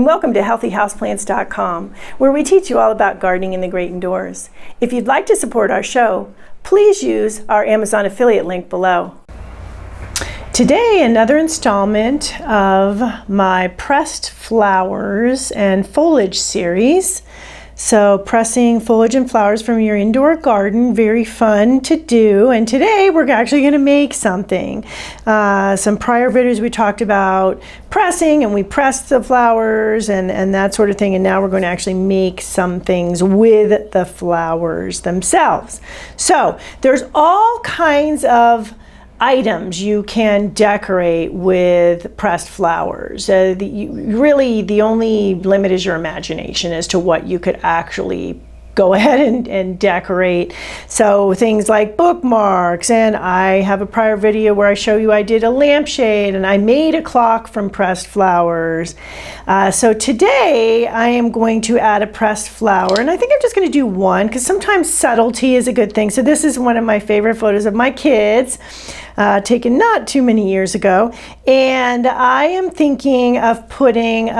and welcome to healthyhouseplants.com, where we teach you all about gardening in the great indoors. If you'd like to support our show, please use our Amazon affiliate link below. Today, another installment of my pressed flowers and foliage series. So pressing foliage and flowers from your indoor garden, very fun to do. And today we're actually going to make something. Some prior videos we talked about pressing, and we pressed the flowers and that sort of thing. And now we're going to actually make some things with the flowers themselves. So there's all kinds of items you can decorate with pressed flowers. Really, the only limit is your imagination as to what you could actually go ahead and decorate. So things like bookmarks, and I have a prior video where I show you I did a lampshade and I made a clock from pressed flowers. So today I am going to add a pressed flower, and I think I'm just going to do one because sometimes subtlety is a good thing. So this is one of my favorite photos of my kids, taken not too many years ago, and I am thinking of putting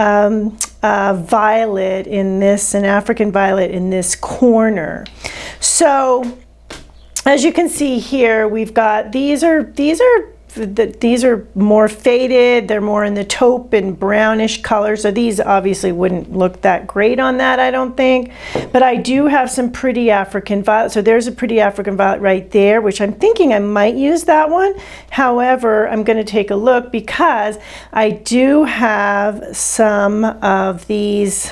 violet in this, an African violet in this corner. So as you can see here, we've got these are more faded. They're more in the taupe and brownish color. So these obviously wouldn't look that great on that, I don't think. But I do have some pretty African violet. So there's a pretty African violet right there, which I'm thinking I might use that one. However, I'm going to take a look because I do have some of these.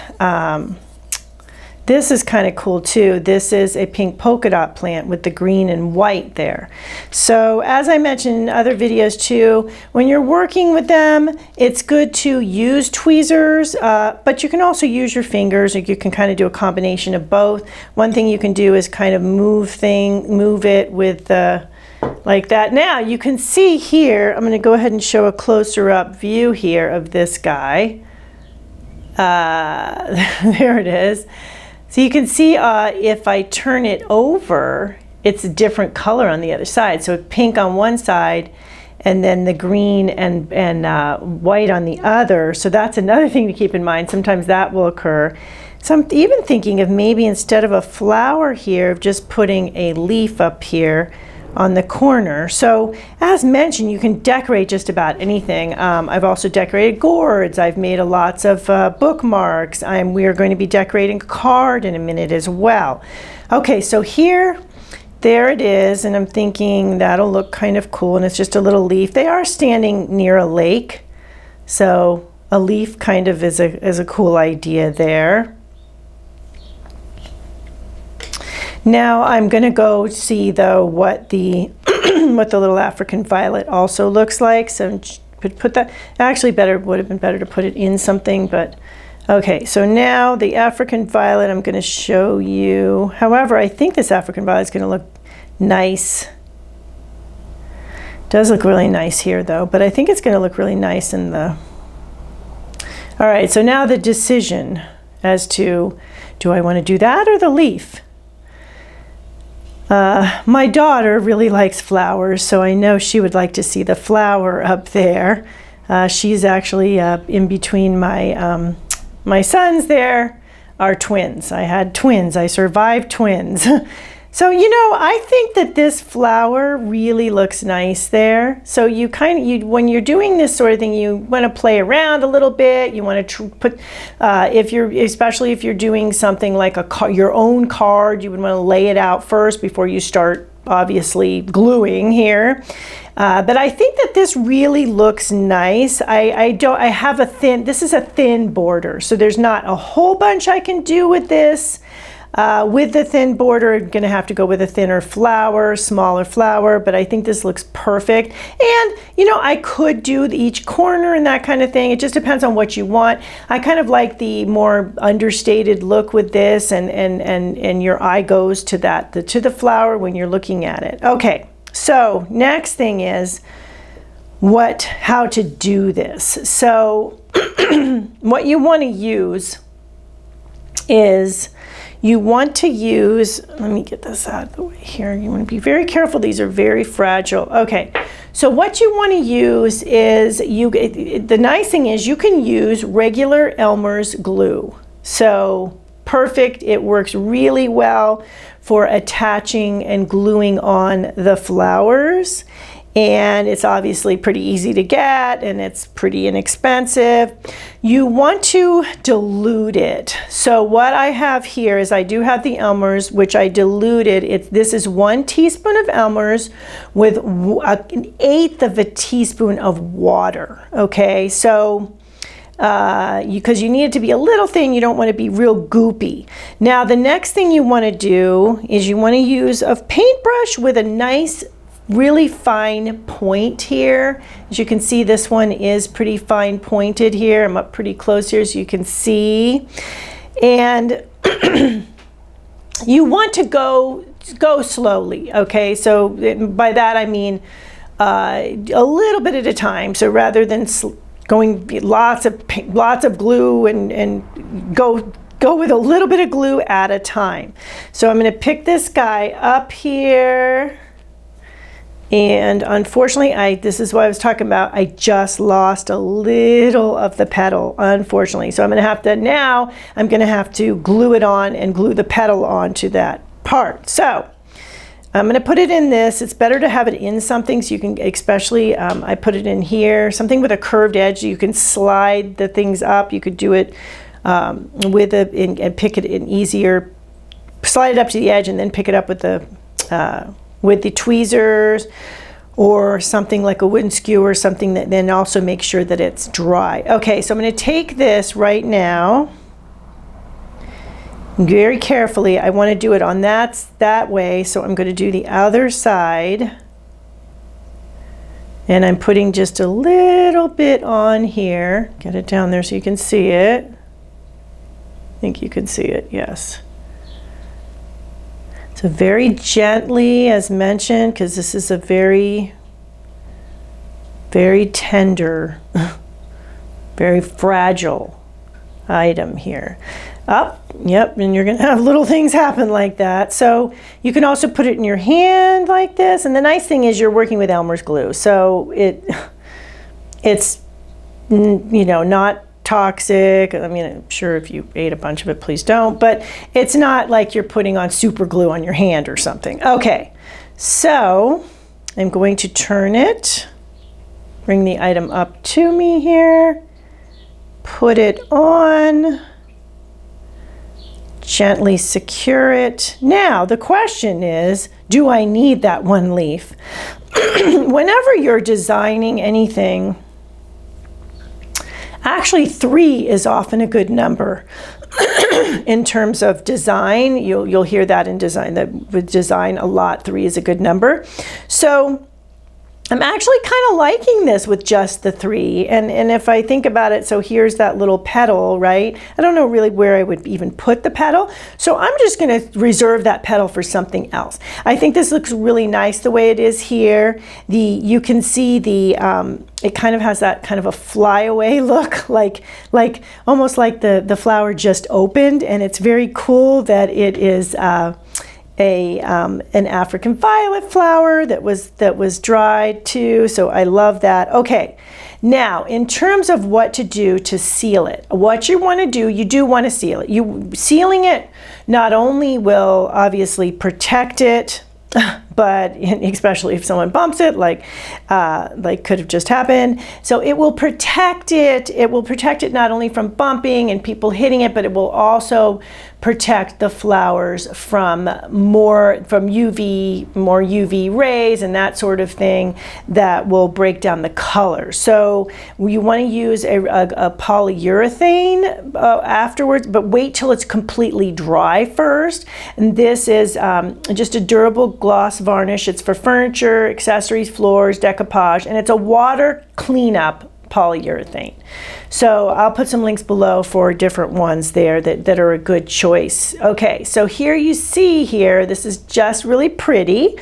This is kind of cool too. This is a pink polka dot plant with the green and white there. So as I mentioned in other videos too, when you're working with them, it's good to use tweezers, but you can also use your fingers, or you can kind of do a combination of both. One thing you can do is kind of move it with the like that. Now you can see here, I'm going to go ahead and show a closer up view here of this guy. There it is. So you can see if I turn it over, it's a different color on the other side. So pink on one side and then the green and white on the other. So that's another thing to keep in mind. Sometimes that will occur. So I'm even thinking of maybe instead of a flower here, of just putting a leaf up here on the corner. So as mentioned, you can decorate just about anything. I've also decorated gourds. I've made lots of bookmarks. We are going to be decorating a card in a minute as well. Okay, so there it is, and I'm thinking that'll look kind of cool, and it's just a little leaf. They are standing near a lake, so a leaf kind of is a cool idea there. Now I'm going to go see though what the what the little African violet also looks like. So put that, actually would have been better to put it in something, but okay. So now the African violet I'm going to show you. However, I think this African violet is going to look nice. Does look really nice here though, but I think it's going to look really nice in the. All right, so now the decision as to, do I want to do that or the leaf? My daughter really likes flowers, so I know she would like to see the flower up there. She's actually in between my sons there are twins. I had twins. I survived twins. So, I think that this flower really looks nice there. So when you're doing this sort of thing, you want to play around a little bit. You want to put, especially if you're doing something like your own card, you would want to lay it out first before you start obviously gluing here. But I think that this really looks nice. This is a thin border, so there's not a whole bunch I can do with this. With the thin border, I'm going to have to go with a thinner flower, smaller flower, but I think this looks perfect. And, I could do each corner and that kind of thing. It just depends on what you want. I kind of like the more understated look with this, and your eye goes to to the flower when you're looking at it. Okay, so next thing is how to do this. So what you want to use is, let me get this out of the way here. You want to be very careful. These are very fragile. Okay, So what you want to use is, the nice thing is you can use regular Elmer's glue. So perfect, it works really well for attaching and gluing on the flowers. And it's obviously pretty easy to get, and it's pretty inexpensive. You want to dilute it. So what I have here is I do have the Elmer's, which I diluted. This is 1 teaspoon of Elmer's with 1/8 of a teaspoon of water. Okay, so because you need it to be a little thin, you don't want to be real goopy. Now the next thing you want to do is you want to use a paintbrush with a nice really fine point here. As you can see, this one is pretty fine pointed here. I'm up pretty close here so you can see. And you want to go slowly, okay? So by that I mean a little bit at a time. So rather than going lots of glue and go with a little bit of glue at a time. So I'm going to pick this guy up here. And unfortunately, this is what I was talking about. I just lost a little of the petal, unfortunately. So I'm going to have to glue it on and glue the petal onto that part. So I'm going to put it in this. It's better to have it in something so you can, especially I put it in here, something with a curved edge. You can slide the things up. You could do it and pick it in easier, slide it up to the edge and then pick it up with the tweezers or something like a wooden skewer or something, that then also make sure that it's dry. Okay, so I'm going to take this right now very carefully. I want to do it on that way, so I'm going to do the other side, and I'm putting just a little bit on here. Get it down there so you can see it. I think you can see it, yes. So very gently, as mentioned, because this is a very, very tender, very fragile item here. Yep, and you're going to have little things happen like that. So you can also put it in your hand like this. And the nice thing is you're working with Elmer's glue. So it's, not toxic. I mean, I'm sure if you ate a bunch of it, please don't, but it's not like you're putting on super glue on your hand or something. Okay, so I'm going to turn it, bring the item up to me here, put it on, gently secure it. Now the question is, do I need that 1 leaf? Whenever you're designing anything, actually 3 is often a good number. In terms of design, you'll hear that in design, that with design a lot, 3 is a good number. So I'm actually kind of liking this with just the 3. And if I think about it, so here's that little petal, right? I don't know really where I would even put the petal. So I'm just going to reserve that petal for something else. I think this looks really nice the way it is here. You can see it kind of has that kind of a flyaway look, like almost like the flower just opened, and it's very cool that it is an African violet flower that was dried too. So I love that. Okay, now in terms of what to do to seal it, what you want to do, you do want to seal it. Sealing it not only will obviously protect it, but especially if someone bumps it, like could have just happened. So it will protect it. It will protect it not only from bumping and people hitting it, but it will also protect the flowers from more UV rays and that sort of thing that will break down the color. So you want to use a polyurethane afterwards, but wait till it's completely dry first. And this is just a durable gloss varnish. It's for furniture, accessories, floors, decoupage, and it's a water cleanup polyurethane. So I'll put some links below for different ones there that are a good choice. Okay, so here you see here, this is just really pretty.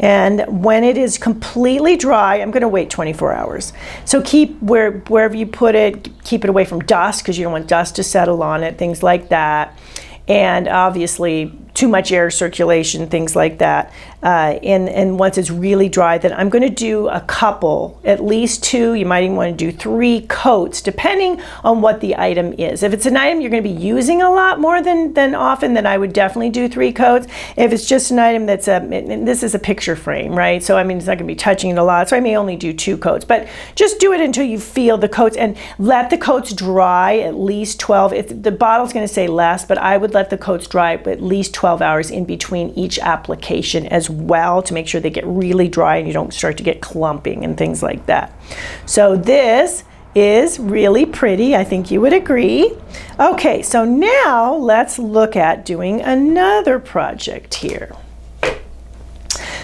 And when it is completely dry, I'm going to wait 24 hours. So keep wherever you put it, keep it away from dust because you don't want dust to settle on it, things like that. And obviously too much air circulation, things like that. And once it's really dry, then I'm going to do a couple, at least 2. You might even want to do 3 coats, depending on what the item is. If it's an item you're going to be using a lot more than often, then I would definitely do 3 coats. If it's just an item that's and this is a picture frame, right? So I mean, it's not going to be touching it a lot, so I may only do 2 coats. But just do it until you feel the coats, and let the coats dry at least 12. If the bottle's going to say less, but I would let the coats dry at least 12 hours in between each application as well, to make sure they get really dry and you don't start to get clumping and things like that. So this is really pretty. I think you would agree. Okay, so now let's look at doing another project here.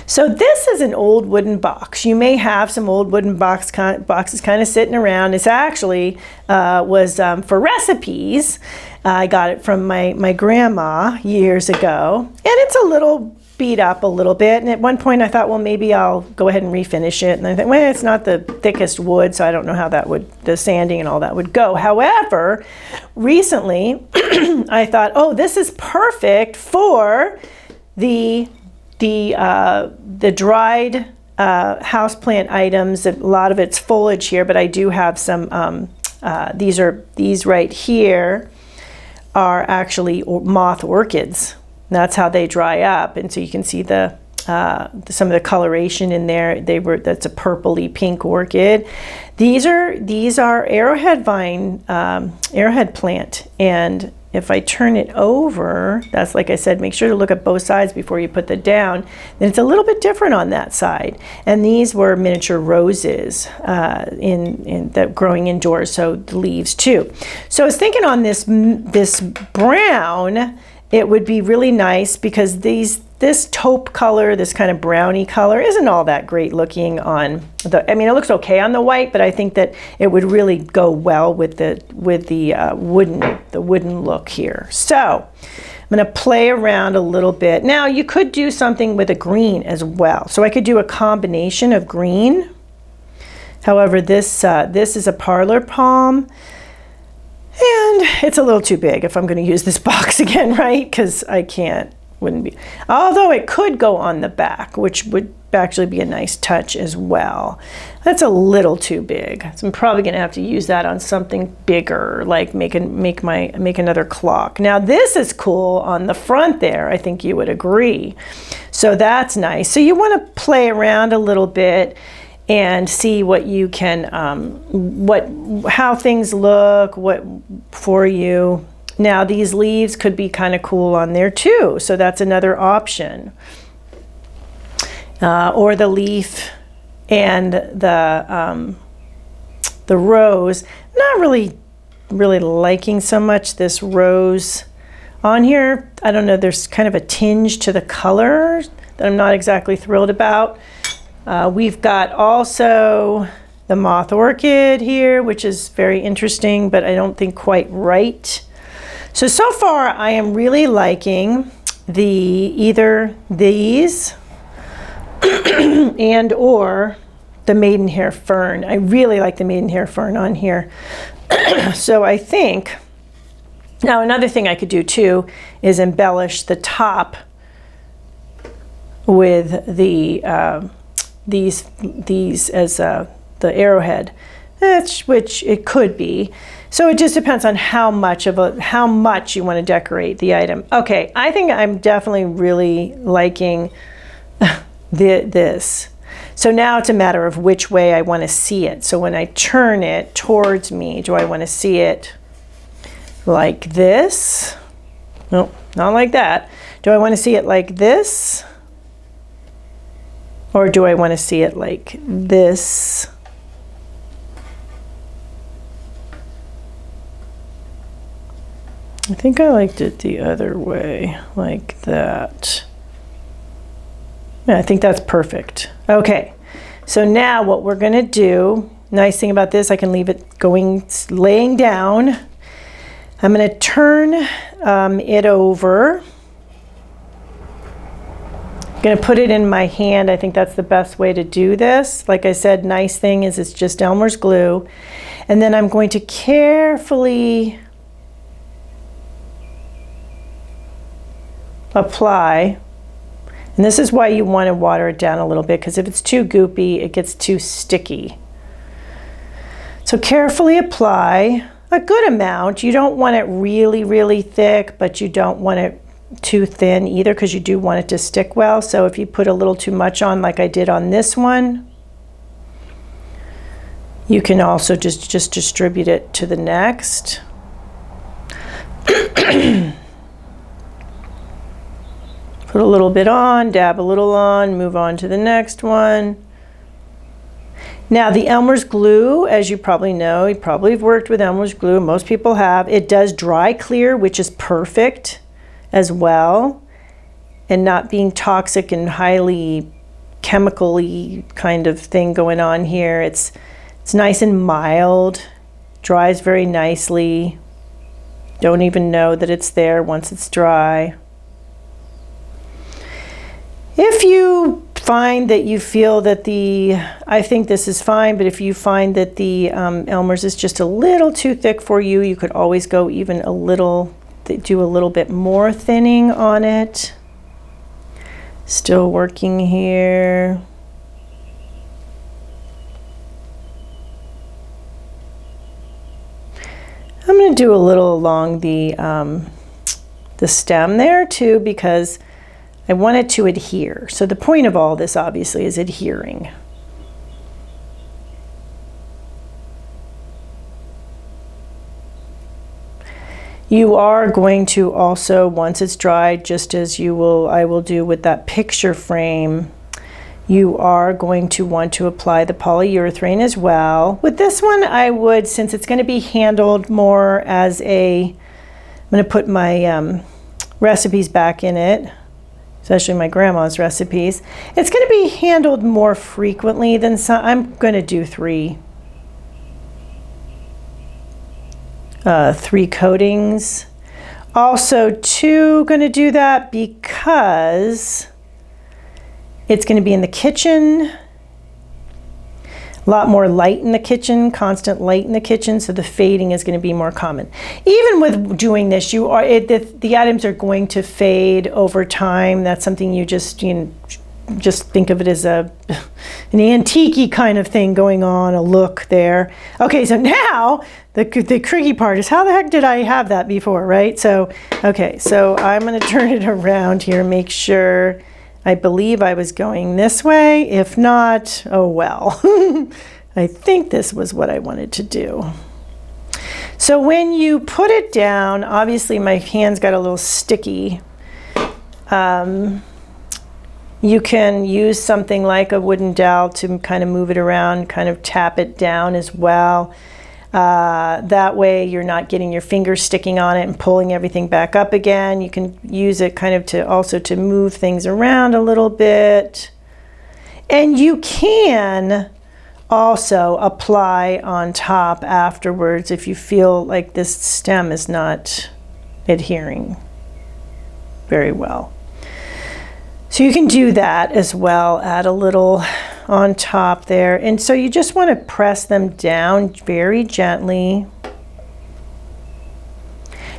So this is an old wooden box. You may have some old wooden boxes kind of sitting around. This actually was for recipes. I got it from my grandma years ago, and it's a little beat up a little bit. And at one point I thought, well, maybe I'll go ahead and refinish it. And I thought, well, it's not the thickest wood, so I don't know how that would, the sanding and all that would go. However, recently I thought, oh, this is perfect for the dried houseplant items. A lot of it's foliage here, but I do have some, these right here are actually moth orchids. That's how they dry up, and so you can see the some of the coloration in there. That's a purpley pink orchid. These are arrowhead vine, arrowhead plant, and if I turn it over, that's, like I said, make sure to look at both sides before you put that down. Then it's a little bit different on that side. And these were miniature roses that growing indoors, so the leaves too. So I was thinking on this brown, it would be really nice because this taupe color, this kind of browny color, isn't all that great looking on the, I mean, it looks okay on the white, but I think that it would really go well with the wooden look here. So I'm going to play around a little bit. Now you could do something with a green as well. So I could do a combination of green. However, this is a parlor palm. And it's a little too big if I'm going to use this box again, right? Because wouldn't be. Although it could go on the back, which would actually be a nice touch as well. That's a little too big. So I'm probably going to have to use that on something bigger, like make another clock. Now this is cool on the front there. I think you would agree. So that's nice. So you want to play around a little bit and see what you can, how things look, what for you. Now these leaves could be kind of cool on there too, so that's another option. Or the leaf and the rose. Not really liking so much this rose on here. I don't know, there's kind of a tinge to the color that I'm not exactly thrilled about. We've got also the moth orchid here, which is very interesting, but I don't think quite right. So far I am really liking either these and or the maidenhair fern. I really like the maidenhair fern on here. So I think, now another thing I could do too is embellish the top with the these as the arrowhead, which it could be. So it just depends on how much you want to decorate the item. Okay, I think I'm definitely really liking this. So now it's a matter of which way I want to see it. So when I turn it towards me, do I want to see it like this? No, not like that. Do I want to see it like this? Or do I want to see it like this? I think I liked it the other way, like that. Yeah, I think that's perfect. Okay, so now what we're gonna do, nice thing about this, I can leave it laying down. I'm gonna turn it over. I'm gonna put it in my hand. I think that's the best way to do this. Like I said, nice thing is it's just Elmer's glue. And then I'm going to carefully apply. And this is why you want to water it down a little bit, because if it's too goopy, it gets too sticky. So carefully apply a good amount. You don't want it really, really thick, but you don't want it too thin either, because you do want it to stick well. So if you put a little too much on, like I did on this one, you can also just distribute it to the next. Put a little bit on, dab a little on, move on to the next one. Now the Elmer's glue, as you probably know, you probably have worked with Elmer's glue, most people have, it does dry clear, which is perfect as well, and not being toxic and highly chemical-y kind of thing going on here. It's nice and mild, dries very nicely. Don't even know that it's there once it's dry. If you find that you feel that I think this is fine, but if you find that the Elmer's is just a little too thick for you, you could always go even a little, do a little bit more thinning on it. Still working here. I'm going to do a little along the stem there too, because I want it to adhere. So the point of all this obviously is adhering. You are going to also, once it's dried, just as I will do with that picture frame, you are going to want to apply the polyurethane as well. With this one, I would, since it's going to be handled more as I'm going to put my recipes back in it, especially my grandma's recipes. It's going to be handled more frequently than some. I'm going to do three coatings. Also, going to do that because it's going to be in the kitchen. A lot more light in the kitchen, constant light in the kitchen, so the fading is going to be more common. Even with doing this, the items are going to fade over time. That's something you just think of it as an antique-y kind of thing going on, a look there. Okay, so now the tricky part is, how the heck did I have that before, right? So, okay, so I'm going to turn it around here, make sure. I believe I was going this way. If not, oh well. I think this was what I wanted to do. So when you put it down, obviously my hands got a little sticky. You can use something like a wooden dowel to kind of move it around, kind of tap it down as well. That way you're not getting your fingers sticking on it and pulling everything back up again. You can use it kind of to move things around a little bit. And you can also apply on top afterwards if you feel like this stem is not adhering very well. So you can do that as well, add a little on top there. And so you just want to press them down very gently.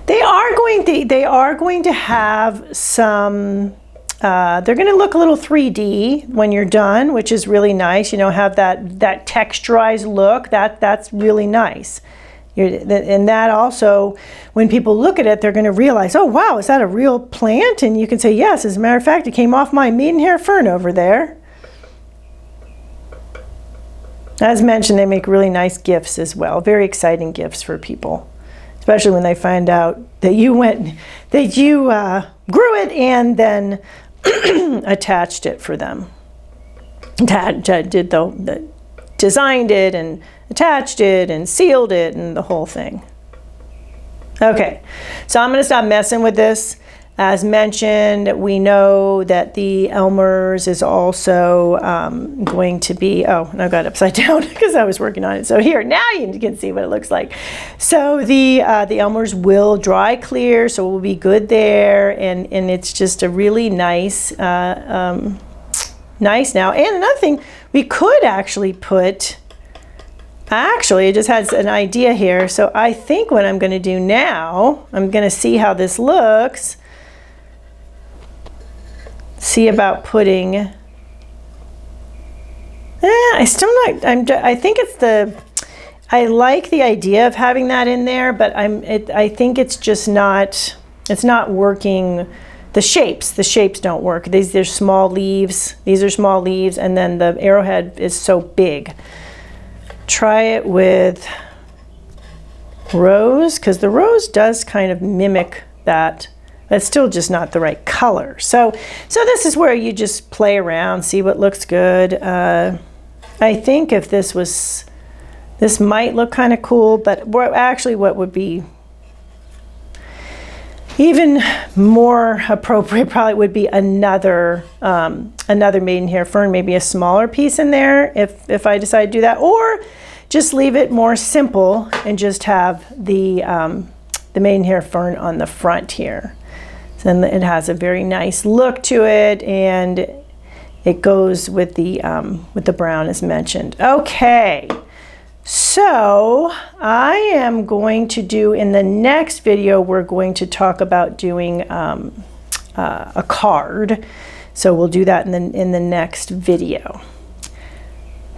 They are going to have some, they're going to look a little 3D when you're done, which is really nice. Have that texturized look. That's really nice. And that also, when people look at it, they're going to realize, oh wow, is that a real plant? And you can say, yes, as a matter of fact, it came off my maidenhair fern over there. As mentioned, they make really nice gifts as well, very exciting gifts for people, especially when they find out that you grew it and then attached it for them. Designed it and attached it and sealed it and the whole thing. Okay, so I'm going to stop messing with this. As mentioned, we know that the Elmer's is also going to be, oh, and I got upside down because I was working on it. So here, now you can see what it looks like. So the Elmer's will dry clear, so it will be good there, and it's just a really nice, nice now. And another thing, we could actually put, actually, I just had an idea here. So I think what I'm going to do now, I'm going to see how this looks. see about putting, I think it's I like the idea of having that in there, but I think it's just not, it's not working. The shapes don't work. These are small leaves. These are small leaves, and then the arrowhead is so big. Try it with rose, because the rose does kind of mimic that. That's still just not the right color. So this is where you just play around, see what looks good. I think if this might look kind of cool, but actually what would be even more appropriate probably would be another maidenhair fern, maybe a smaller piece in there if I decide to do that, or just leave it more simple and just have the maidenhair fern on the front here. So then it has a very nice look to it, and it goes with the brown as mentioned. Okay. So I am going to do, in the next video, we're going to talk about doing a card. So we'll do that in the next video.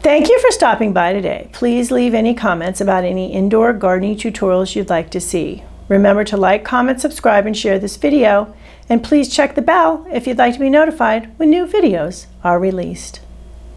Thank you for stopping by today. Please leave any comments about any indoor gardening tutorials you'd like to see. Remember to like, comment, subscribe, and share this video. And please check the bell if you'd like to be notified when new videos are released.